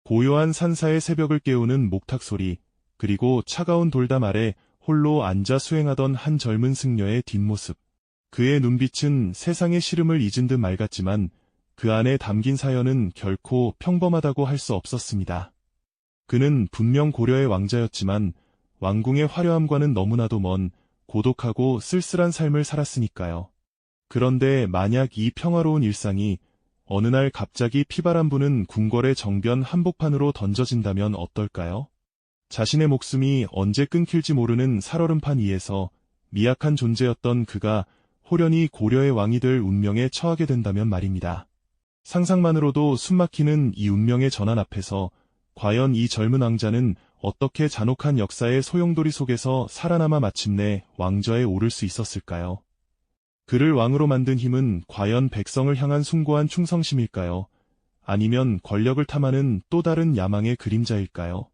고요한 산사의 새벽을 깨우는 목탁 소리, 그리고 차가운 돌담 아래 홀로 앉아 수행하던 한 젊은 승려의 뒷모습. 그의 눈빛은 세상의 시름을 잊은 듯 맑았지만 그 안에 담긴 사연은 결코 평범하다고 할 수 없었습니다. 그는 분명 고려의 왕자였지만 왕궁의 화려함과는 너무나도 먼 고독하고 쓸쓸한 삶을 살았으니까요. 그런데 만약 이 평화로운 일상이 어느 날 갑자기 피바람 부는 궁궐의 정변 한복판으로 던져진다면 어떨까요? 자신의 목숨이 언제 끊길지 모르는 살얼음판 위에서 미약한 존재였던 그가 호련히 고려의 왕이 될 운명에 처하게 된다면 말입니다. 상상만으로도 숨막히는 이 운명의 전환 앞에서 과연 이 젊은 왕자는 어떻게 잔혹한 역사의 소용돌이 속에서 살아남아 마침내 왕좌에 오를 수 있었을까요? 그를 왕으로 만든 힘은 과연 백성을 향한 숭고한 충성심일까요? 아니면 권력을 탐하는 또 다른 야망의 그림자일까요?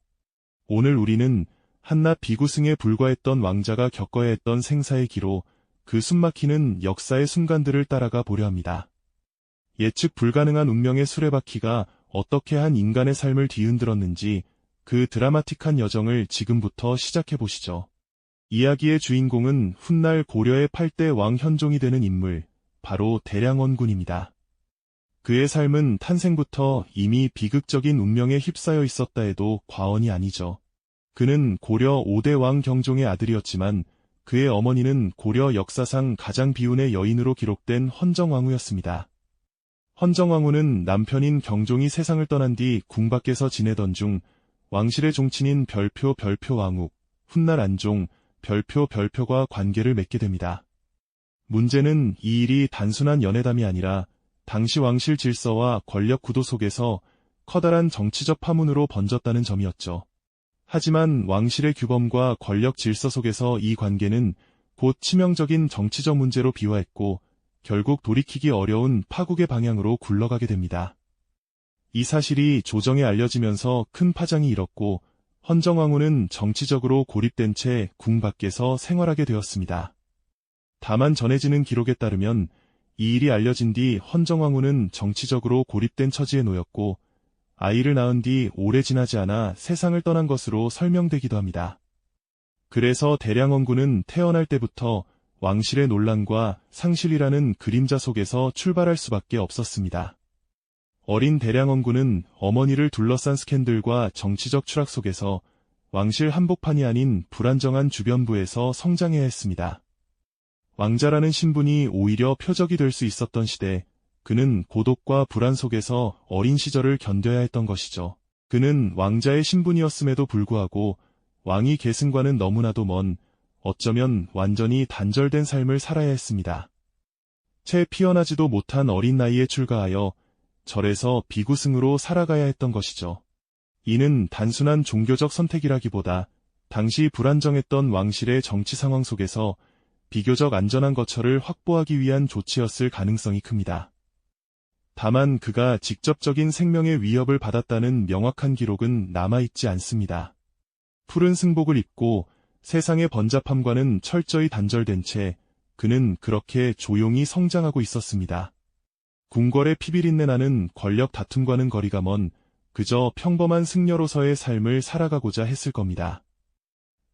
오늘 우리는 한낱 비구승에 불과했던 왕자가 겪어야 했던 생사의 기로 그 숨막히는 역사의 순간들을 따라가 보려 합니다. 예측 불가능한 운명의 수레바퀴가 어떻게 한 인간의 삶을 뒤흔들었는지 그 드라마틱한 여정을 지금부터 시작해보시죠. 이야기의 주인공은 훗날 고려의 8대 왕 현종이 되는 인물, 바로 대량원군입니다. 그의 삶은 탄생부터 이미 비극적인 운명에 휩싸여 있었다 해도 과언이 아니죠. 그는 고려 5대 왕 경종의 아들이었지만 그의 어머니는 고려 역사상 가장 비운의 여인으로 기록된 헌정왕후였습니다. 헌정왕후는 남편인 경종이 세상을 떠난 뒤 궁 밖에서 지내던 중 왕실의 종친인 별표왕후, 훗날 안종, 별표과 관계를 맺게 됩니다. 문제는 이 일이 단순한 연애담이 아니라 당시 왕실 질서와 권력 구도 속에서 커다란 정치적 파문으로 번졌다는 점이었죠. 하지만 왕실의 규범과 권력 질서 속에서 이 관계는 곧 치명적인 정치적 문제로 비화했고 결국 돌이키기 어려운 파국의 방향으로 굴러가게 됩니다. 이 사실이 조정에 알려지면서 큰 파장이 일었고 헌정왕후는 정치적으로 고립된 채 궁 밖에서 생활하게 되었습니다. 다만 전해지는 기록에 따르면 이 일이 알려진 뒤 헌정왕후는 정치적으로 고립된 처지에 놓였고 아이를 낳은 뒤 오래 지나지 않아 세상을 떠난 것으로 설명되기도 합니다. 그래서 대량원군은 태어날 때부터 왕실의 논란과 상실이라는 그림자 속에서 출발할 수밖에 없었습니다. 어린 대량원군은 어머니를 둘러싼 스캔들과 정치적 추락 속에서 왕실 한복판이 아닌 불안정한 주변부에서 성장해야 했습니다. 왕자라는 신분이 오히려 표적이 될 수 있었던 시대, 그는 고독과 불안 속에서 어린 시절을 견뎌야 했던 것이죠. 그는 왕자의 신분이었음에도 불구하고 왕위 계승과는 너무나도 먼, 어쩌면 완전히 단절된 삶을 살아야 했습니다. 채 피어나지도 못한 어린 나이에 출가하여 절에서 비구승으로 살아가야 했던 것이죠. 이는 단순한 종교적 선택이라기보다 당시 불안정했던 왕실의 정치 상황 속에서 비교적 안전한 거처를 확보하기 위한 조치였을 가능성이 큽니다. 다만 그가 직접적인 생명의 위협을 받았다는 명확한 기록은 남아있지 않습니다. 푸른 승복을 입고 세상의 번잡함과는 철저히 단절된 채 그는 그렇게 조용히 성장하고 있었습니다. 궁궐의 피비린내 나는 권력 다툼과는 거리가 먼 그저 평범한 승려로서의 삶을 살아가고자 했을 겁니다.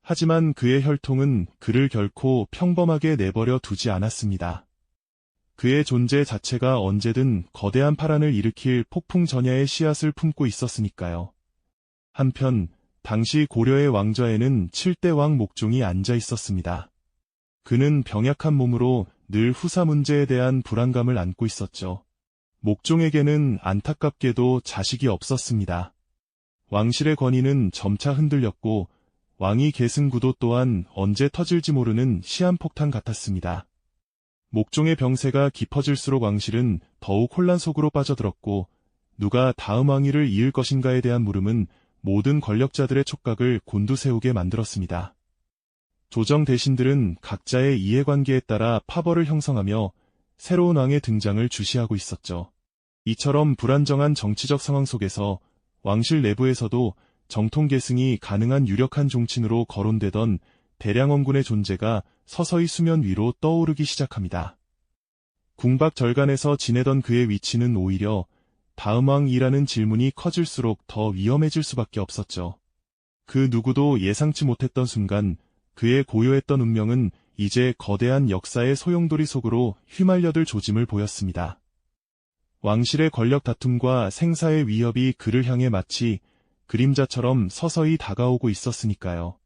하지만 그의 혈통은 그를 결코 평범하게 내버려 두지 않았습니다. 그의 존재 자체가 언제든 거대한 파란을 일으킬 폭풍 전야의 씨앗을 품고 있었으니까요. 한편 당시 고려의 왕좌에는 7대 왕 목종이 앉아 있었습니다. 그는 병약한 몸으로 늘 후사 문제에 대한 불안감을 안고 있었죠. 목종에게는 안타깝게도 자식이 없었습니다. 왕실의 권위는 점차 흔들렸고 왕위 계승 구도 또한 언제 터질지 모르는 시한폭탄 같았습니다. 목종의 병세가 깊어질수록 왕실은 더욱 혼란 속으로 빠져들었고 누가 다음 왕위를 이을 것인가에 대한 물음은 모든 권력자들의 촉각을 곤두세우게 만들었습니다. 조정 대신들은 각자의 이해관계에 따라 파벌을 형성하며 새로운 왕의 등장을 주시하고 있었죠. 이처럼 불안정한 정치적 상황 속에서 왕실 내부에서도 정통 계승이 가능한 유력한 종친으로 거론되던 대량원군의 존재가 서서히 수면 위로 떠오르기 시작합니다. 궁밖 절간에서 지내던 그의 위치는 오히려 다음 왕이라는 질문이 커질수록 더 위험해질 수밖에 없었죠. 그 누구도 예상치 못했던 순간 그의 고요했던 운명은 이제 거대한 역사의 소용돌이 속으로 휘말려들 조짐을 보였습니다. 왕실의 권력 다툼과 생사의 위협이 그를 향해 마치 그림자처럼 서서히 다가오고 있었으니까요.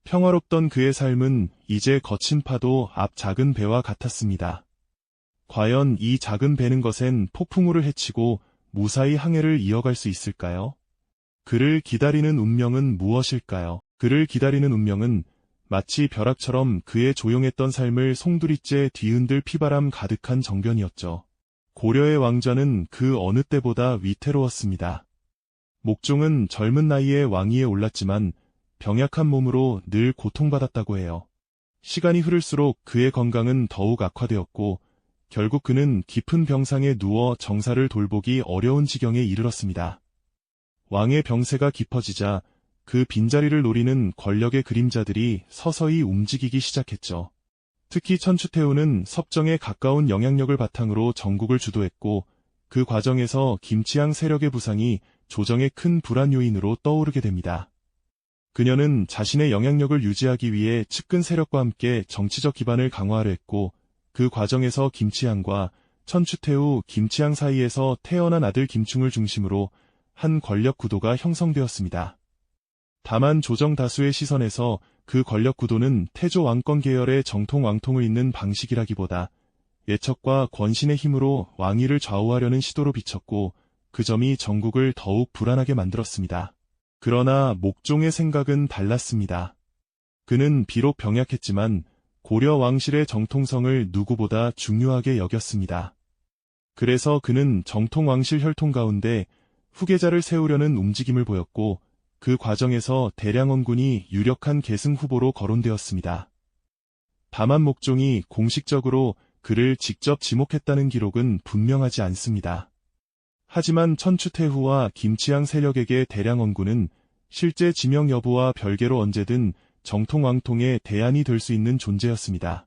평화롭던 그의 삶은 이제 거친 파도 앞 작은 배와 같았습니다. 과연 이 작은 배는 것엔 폭풍우를 헤치고 무사히 항해를 이어갈 수 있을까요? 그를 기다리는 운명은 무엇일까요? 그를 기다리는 운명은 마치 벼락처럼 그의 조용했던 삶을 송두리째 뒤흔들 피바람 가득한 정변이었죠. 고려의 왕좌는 그 어느 때보다 위태로웠습니다. 목종은 젊은 나이에 왕위에 올랐지만 병약한 몸으로 늘 고통받았다고 해요. 시간이 흐를수록 그의 건강은 더욱 악화되었고 결국 그는 깊은 병상에 누워 정사를 돌보기 어려운 지경에 이르렀습니다. 왕의 병세가 깊어지자 그 빈자리를 노리는 권력의 그림자들이 서서히 움직이기 시작했죠. 특히 천추태후는 섭정에 가까운 영향력을 바탕으로 전국을 주도했고 그 과정에서 김치향 세력의 부상이 조정의 큰 불안 요인으로 떠오르게 됩니다. 그녀는 자신의 영향력을 유지하기 위해 측근 세력과 함께 정치적 기반을 강화하려 했고 그 과정에서 김치향과 천추태후 김치향 사이에서 태어난 아들 김충을 중심으로 한 권력 구도가 형성되었습니다. 다만 조정 다수의 시선에서 그 권력 구도는 태조 왕권 계열의 정통 왕통을 잇는 방식이라기보다 예척과 권신의 힘으로 왕위를 좌우하려는 시도로 비쳤고 그 점이 전국을 더욱 불안하게 만들었습니다. 그러나 목종의 생각은 달랐습니다. 그는 비록 병약했지만 고려 왕실의 정통성을 누구보다 중요하게 여겼습니다. 그래서 그는 정통 왕실 혈통 가운데 후계자를 세우려는 움직임을 보였고 그 과정에서 대량원군이 유력한 계승 후보로 거론되었습니다. 다만 목종이 공식적으로 그를 직접 지목했다는 기록은 분명하지 않습니다. 하지만 천추태후와 김치향 세력에게 대량원군은 실제 지명 여부와 별개로 언제든 정통왕통의 대안이 될 수 있는 존재였습니다.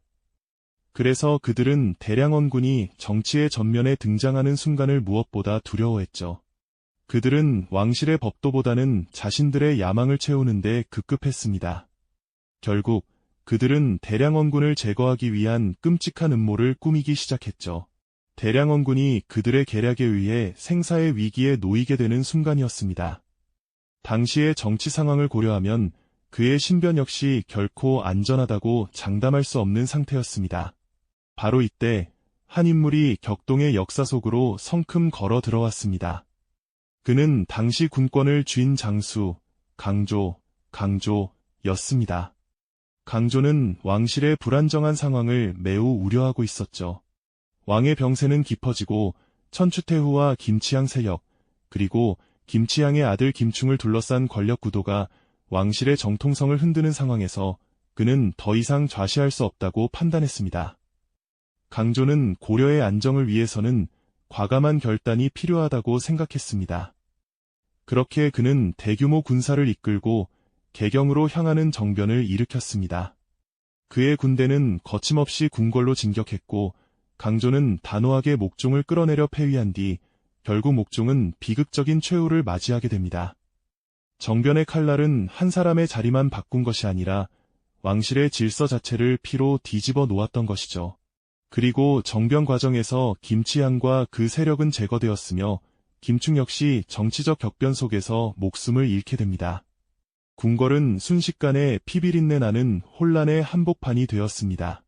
그래서 그들은 대량원군이 정치의 전면에 등장하는 순간을 무엇보다 두려워했죠. 그들은 왕실의 법도보다는 자신들의 야망을 채우는 데 급급했습니다. 결국 그들은 대량원군을 제거하기 위한 끔찍한 음모를 꾸미기 시작했죠. 대량원군이 그들의 계략에 의해 생사의 위기에 놓이게 되는 순간이었습니다. 당시의 정치 상황을 고려하면 그의 신변 역시 결코 안전하다고 장담할 수 없는 상태였습니다. 바로 이때 한 인물이 격동의 역사 속으로 성큼 걸어 들어왔습니다. 그는 당시 군권을 쥔 장수, 강조였습니다. 강조는 왕실의 불안정한 상황을 매우 우려하고 있었죠. 왕의 병세는 깊어지고 천추태후와 김치향 세력, 그리고 김치향의 아들 김충을 둘러싼 권력 구도가 왕실의 정통성을 흔드는 상황에서 그는 더 이상 좌시할 수 없다고 판단했습니다. 강조는 고려의 안정을 위해서는 과감한 결단이 필요하다고 생각했습니다. 그렇게 그는 대규모 군사를 이끌고 개경으로 향하는 정변을 일으켰습니다. 그의 군대는 거침없이 궁궐로 진격했고 강조는 단호하게 목종을 끌어내려 패위한 뒤 결국 목종은 비극적인 최후를 맞이하게 됩니다. 정변의 칼날은 한 사람의 자리만 바꾼 것이 아니라 왕실의 질서 자체를 피로 뒤집어 놓았던 것이죠. 그리고 정변 과정에서 김치향과 그 세력은 제거되었으며 김충 역시 정치적 격변 속에서 목숨을 잃게 됩니다. 궁궐은 순식간에 피비린내 나는 혼란의 한복판이 되었습니다.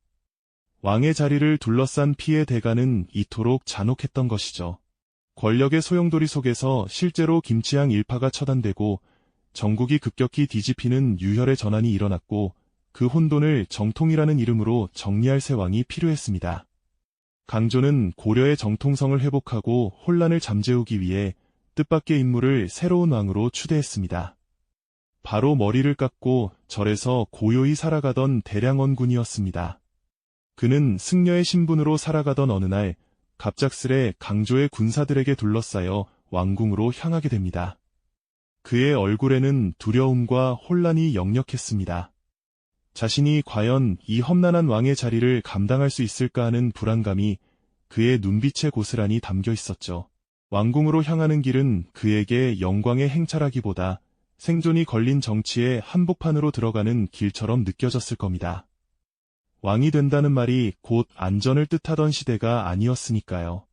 왕의 자리를 둘러싼 피의 대가는 이토록 잔혹했던 것이죠. 권력의 소용돌이 속에서 실제로 김치향 일파가 처단되고 전국이 급격히 뒤집히는 유혈의 전환이 일어났고 그 혼돈을 정통이라는 이름으로 정리할 새 왕이 필요했습니다. 강조는 고려의 정통성을 회복하고 혼란을 잠재우기 위해 뜻밖의 인물을 새로운 왕으로 추대했습니다. 바로 머리를 깎고 절에서 고요히 살아가던 대량원군이었습니다. 그는 승려의 신분으로 살아가던 어느 날 갑작스레 강조의 군사들에게 둘러싸여 왕궁으로 향하게 됩니다. 그의 얼굴에는 두려움과 혼란이 역력했습니다. 자신이 과연 이 험난한 왕의 자리를 감당할 수 있을까 하는 불안감이 그의 눈빛에 고스란히 담겨 있었죠. 왕궁으로 향하는 길은 그에게 영광의 행차라기보다 생존이 걸린 정치의 한복판으로 들어가는 길처럼 느껴졌을 겁니다. 왕이 된다는 말이 곧 안전을 뜻하던 시대가 아니었으니까요.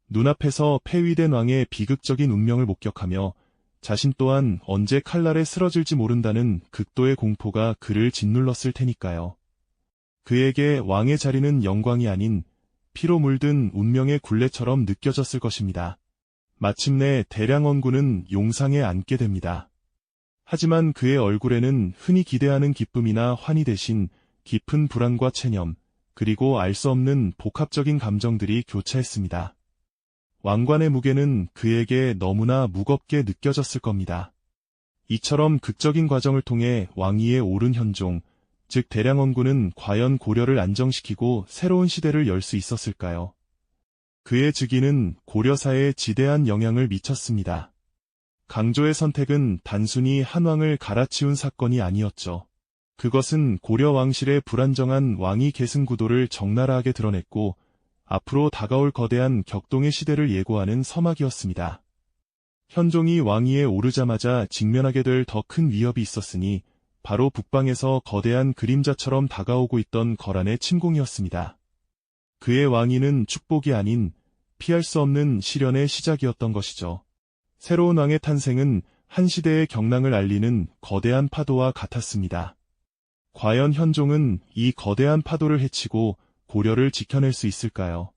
눈앞에서 폐위된 왕의 비극적인 운명을 목격하며 자신 또한 언제 칼날에 쓰러질지 모른다는 극도의 공포가 그를 짓눌렀을 테니까요. 그에게 왕의 자리는 영광이 아닌 피로 물든 운명의 굴레처럼 느껴졌을 것입니다. 마침내 대량원군은 용상에 앉게 됩니다. 하지만 그의 얼굴에는 흔히 기대하는 기쁨이나 환희 대신 깊은 불안과 체념, 그리고 알 수 없는 복합적인 감정들이 교차했습니다. 왕관의 무게는 그에게 너무나 무겁게 느껴졌을 겁니다. 이처럼 극적인 과정을 통해 왕위에 오른 현종, 즉 대량원군은 과연 고려를 안정시키고 새로운 시대를 열 수 있었을까요? 그의 즉위는 고려사에 지대한 영향을 미쳤습니다. 강조의 선택은 단순히 한 왕을 갈아치운 사건이 아니었죠. 그것은 고려 왕실의 불안정한 왕위 계승 구도를 적나라하게 드러냈고 앞으로 다가올 거대한 격동의 시대를 예고하는 서막이었습니다. 현종이 왕위에 오르자마자 직면하게 될 더 큰 위협이 있었으니 바로 북방에서 거대한 그림자처럼 다가오고 있던 거란의 침공이었습니다. 그의 왕위는 축복이 아닌 피할 수 없는 시련의 시작이었던 것이죠. 새로운 왕의 탄생은 한 시대의 경랑을 알리는 거대한 파도와 같았습니다. 과연 현종은 이 거대한 파도를 헤치고 고려를 지켜낼 수 있을까요?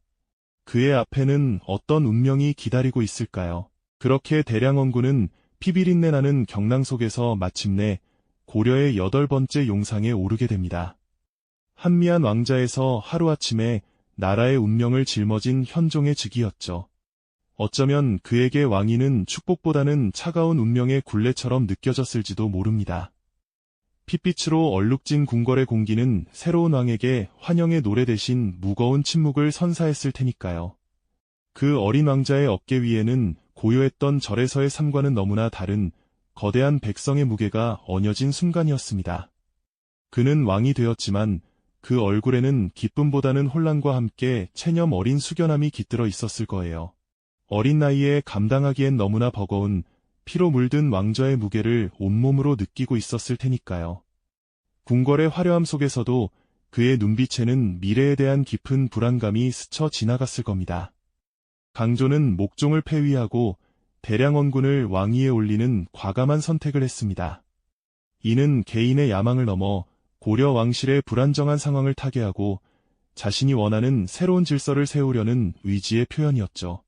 그의 앞에는 어떤 운명이 기다리고 있을까요? 그렇게 대량원군은 피비린내 나는 경랑 속에서 마침내 고려의 8번째 용상에 오르게 됩니다. 한미한 왕자에서 하루아침에 나라의 운명을 짊어진 현종의 즉위였죠. 어쩌면 그에게 왕위는 축복보다는 차가운 운명의 굴레처럼 느껴졌을지도 모릅니다. 핏빛으로 얼룩진 궁궐의 공기는 새로운 왕에게 환영의 노래 대신 무거운 침묵을 선사했을 테니까요. 그 어린 왕자의 어깨 위에는 고요했던 절에서의 삶과는 너무나 다른 거대한 백성의 무게가 얹어진 순간이었습니다. 그는 왕이 되었지만 그 얼굴에는 기쁨보다는 혼란과 함께 체념 어린 숙연함이 깃들어 있었을 거예요. 어린 나이에 감당하기엔 너무나 버거운 피로 물든 왕좌의 무게를 온몸으로 느끼고 있었을 테니까요. 궁궐의 화려함 속에서도 그의 눈빛에는 미래에 대한 깊은 불안감이 스쳐 지나갔을 겁니다. 강조는 목종을 폐위하고 대량원군을 왕위에 올리는 과감한 선택을 했습니다. 이는 개인의 야망을 넘어 고려 왕실의 불안정한 상황을 타개하고 자신이 원하는 새로운 질서를 세우려는 의지의 표현이었죠.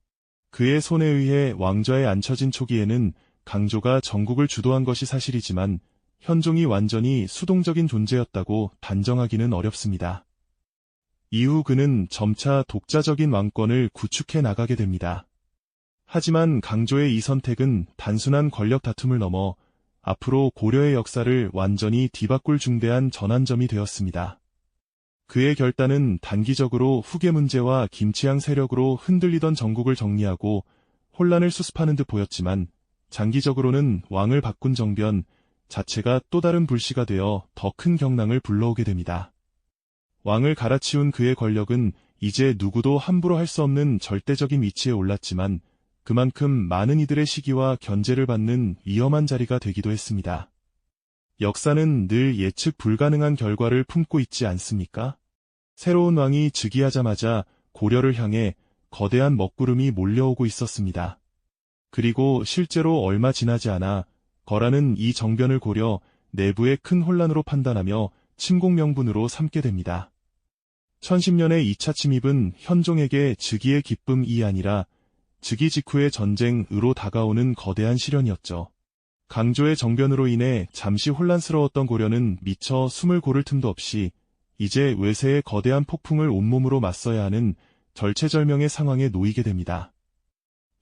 그의 손에 의해 왕좌에 앉혀진 초기에는 강조가 전국을 주도한 것이 사실이지만 현종이 완전히 수동적인 존재였다고 단정하기는 어렵습니다. 이후 그는 점차 독자적인 왕권을 구축해 나가게 됩니다. 하지만 강조의 이 선택은 단순한 권력 다툼을 넘어 앞으로 고려의 역사를 완전히 뒤바꿀 중대한 전환점이 되었습니다. 그의 결단은 단기적으로 후계 문제와 김치향 세력으로 흔들리던 전국을 정리하고 혼란을 수습하는 듯 보였지만 장기적으로는 왕을 바꾼 정변 자체가 또 다른 불씨가 되어 더 큰 경랑을 불러오게 됩니다. 왕을 갈아치운 그의 권력은 이제 누구도 함부로 할 수 없는 절대적인 위치에 올랐지만 그만큼 많은 이들의 시기와 견제를 받는 위험한 자리가 되기도 했습니다. 역사는 늘 예측 불가능한 결과를 품고 있지 않습니까? 새로운 왕이 즉위하자마자 고려를 향해 거대한 먹구름이 몰려오고 있었습니다. 그리고 실제로 얼마 지나지 않아 거란은 이 정변을 고려 내부의 큰 혼란으로 판단하며 침공 명분으로 삼게 됩니다. 1010년의 2차 침입은 현종에게 즉위의 기쁨이 아니라 즉위 직후의 전쟁으로 다가오는 거대한 시련이었죠. 강조의 정변으로 인해 잠시 혼란스러웠던 고려는 미처 숨을 고를 틈도 없이 이제 외세의 거대한 폭풍을 온몸으로 맞서야 하는 절체절명의 상황에 놓이게 됩니다.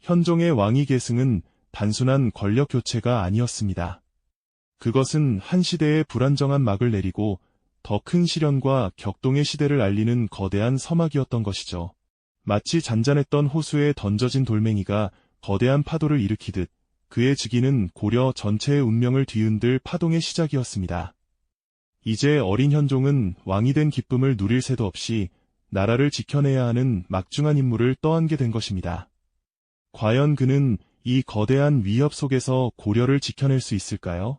현종의 왕위 계승은 단순한 권력 교체가 아니었습니다. 그것은 한 시대의 불안정한 막을 내리고 더 큰 시련과 격동의 시대를 알리는 거대한 서막이었던 것이죠. 마치 잔잔했던 호수에 던져진 돌멩이가 거대한 파도를 일으키듯 그의 즉위는 고려 전체의 운명을 뒤흔들 파동의 시작이었습니다. 이제 어린 현종은 왕이 된 기쁨을 누릴 새도 없이 나라를 지켜내야 하는 막중한 임무를 떠안게 된 것입니다. 과연 그는 이 거대한 위협 속에서 고려를 지켜낼 수 있을까요?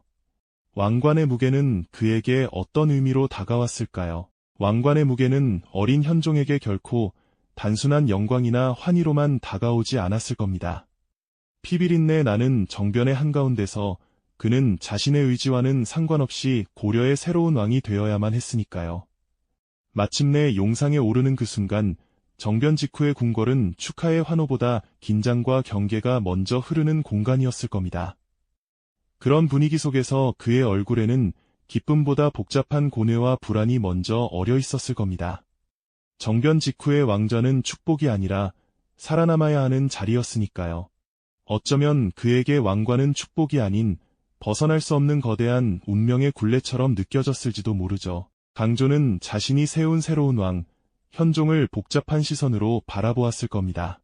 왕관의 무게는 그에게 어떤 의미로 다가왔을까요? 왕관의 무게는 어린 현종에게 결코 단순한 영광이나 환희로만 다가오지 않았을 겁니다. 피비린내 나는 정변의 한가운데서 그는 자신의 의지와는 상관없이 고려의 새로운 왕이 되어야만 했으니까요. 마침내 용상에 오르는 그 순간 정변 직후의 궁궐은 축하의 환호보다 긴장과 경계가 먼저 흐르는 공간이었을 겁니다. 그런 분위기 속에서 그의 얼굴에는 기쁨보다 복잡한 고뇌와 불안이 먼저 어려 있었을 겁니다. 정변 직후의 왕좌는 축복이 아니라 살아남아야 하는 자리였으니까요. 어쩌면 그에게 왕관은 축복이 아닌 벗어날 수 없는 거대한 운명의 굴레처럼 느껴졌을지도 모르죠. 강조는 자신이 세운 새로운 왕, 현종을 복잡한 시선으로 바라보았을 겁니다.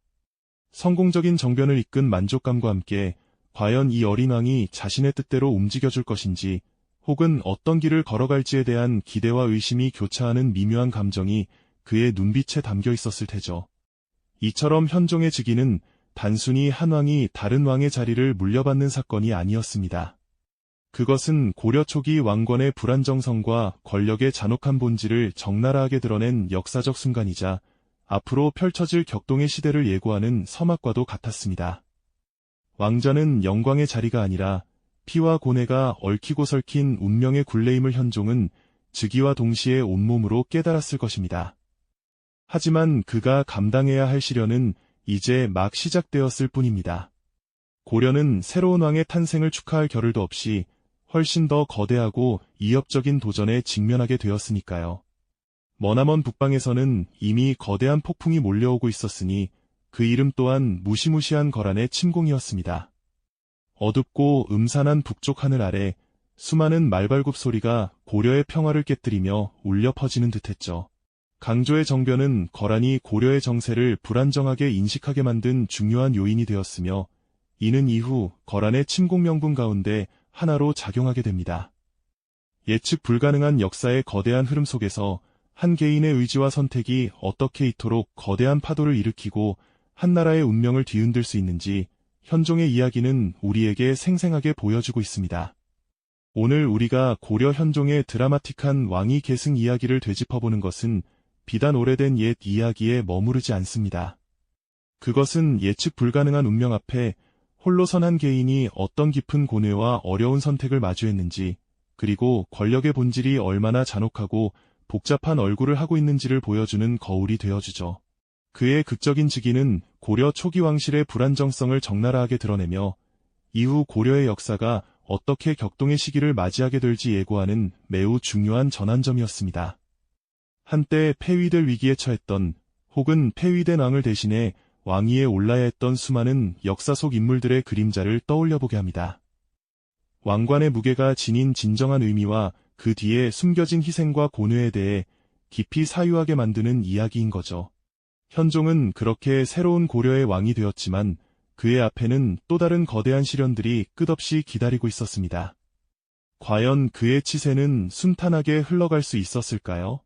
성공적인 정변을 이끈 만족감과 함께 과연 이 어린 왕이 자신의 뜻대로 움직여줄 것인지 혹은 어떤 길을 걸어갈지에 대한 기대와 의심이 교차하는 미묘한 감정이 그의 눈빛에 담겨 있었을 테죠. 이처럼 현종의 즉위는 단순히 한 왕이 다른 왕의 자리를 물려받는 사건이 아니었습니다. 그것은 고려 초기 왕권의 불안정성과 권력의 잔혹한 본질을 적나라하게 드러낸 역사적 순간이자 앞으로 펼쳐질 격동의 시대를 예고하는 서막과도 같았습니다. 왕좌는 영광의 자리가 아니라 피와 고뇌가 얽히고 설킨 운명의 굴레임을 현종은 즉위와 동시에 온몸으로 깨달았을 것입니다. 하지만 그가 감당해야 할 시련은 이제 막 시작되었을 뿐입니다. 고려는 새로운 왕의 탄생을 축하할 겨를도 없이 훨씬 더 거대하고 이협적인 도전에 직면하게 되었으니까요. 머나먼 북방에서는 이미 거대한 폭풍이 몰려오고 있었으니 그 이름 또한 무시무시한 거란의 침공이었습니다. 어둡고 음산한 북쪽 하늘 아래 수많은 말발굽 소리가 고려의 평화를 깨뜨리며 울려 퍼지는 듯했죠. 강조의 정변은 거란이 고려의 정세를 불안정하게 인식하게 만든 중요한 요인이 되었으며 이는 이후 거란의 침공 명분 가운데 하나로 작용하게 됩니다. 예측 불가능한 역사의 거대한 흐름 속에서 한 개인의 의지와 선택이 어떻게 이토록 거대한 파도를 일으키고 한 나라의 운명을 뒤흔들 수 있는지 현종의 이야기는 우리에게 생생하게 보여주고 있습니다. 오늘 우리가 고려 현종의 드라마틱한 왕위 계승 이야기를 되짚어보는 것은 비단 오래된 옛 이야기에 머무르지 않습니다. 그것은 예측 불가능한 운명 앞에 홀로 선 한 개인이 어떤 깊은 고뇌와 어려운 선택을 마주했는지, 그리고 권력의 본질이 얼마나 잔혹하고 복잡한 얼굴을 하고 있는지를 보여주는 거울이 되어주죠. 그의 극적인 즉위는 고려 초기 왕실의 불안정성을 적나라하게 드러내며 이후 고려의 역사가 어떻게 격동의 시기를 맞이하게 될지 예고하는 매우 중요한 전환점이었습니다. 한때 폐위될 위기에 처했던 혹은 폐위된 왕을 대신해 왕위에 올라야 했던 수많은 역사 속 인물들의 그림자를 떠올려보게 합니다. 왕관의 무게가 지닌 진정한 의미와 그 뒤에 숨겨진 희생과 고뇌에 대해 깊이 사유하게 만드는 이야기인 거죠. 현종은 그렇게 새로운 고려의 왕이 되었지만 그의 앞에는 또 다른 거대한 시련들이 끝없이 기다리고 있었습니다. 과연 그의 치세는 순탄하게 흘러갈 수 있었을까요?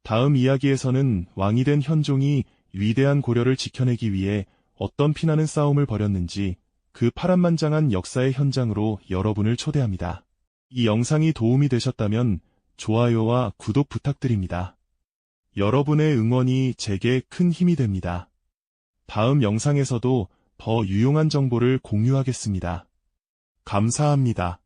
다음 이야기에서는 왕이 된 현종이 위대한 고려를 지켜내기 위해 어떤 피나는 싸움을 벌였는지 그 파란만장한 역사의 현장으로 여러분을 초대합니다. 이 영상이 도움이 되셨다면 좋아요와 구독 부탁드립니다. 여러분의 응원이 제게 큰 힘이 됩니다. 다음 영상에서도 더 유용한 정보를 공유하겠습니다. 감사합니다.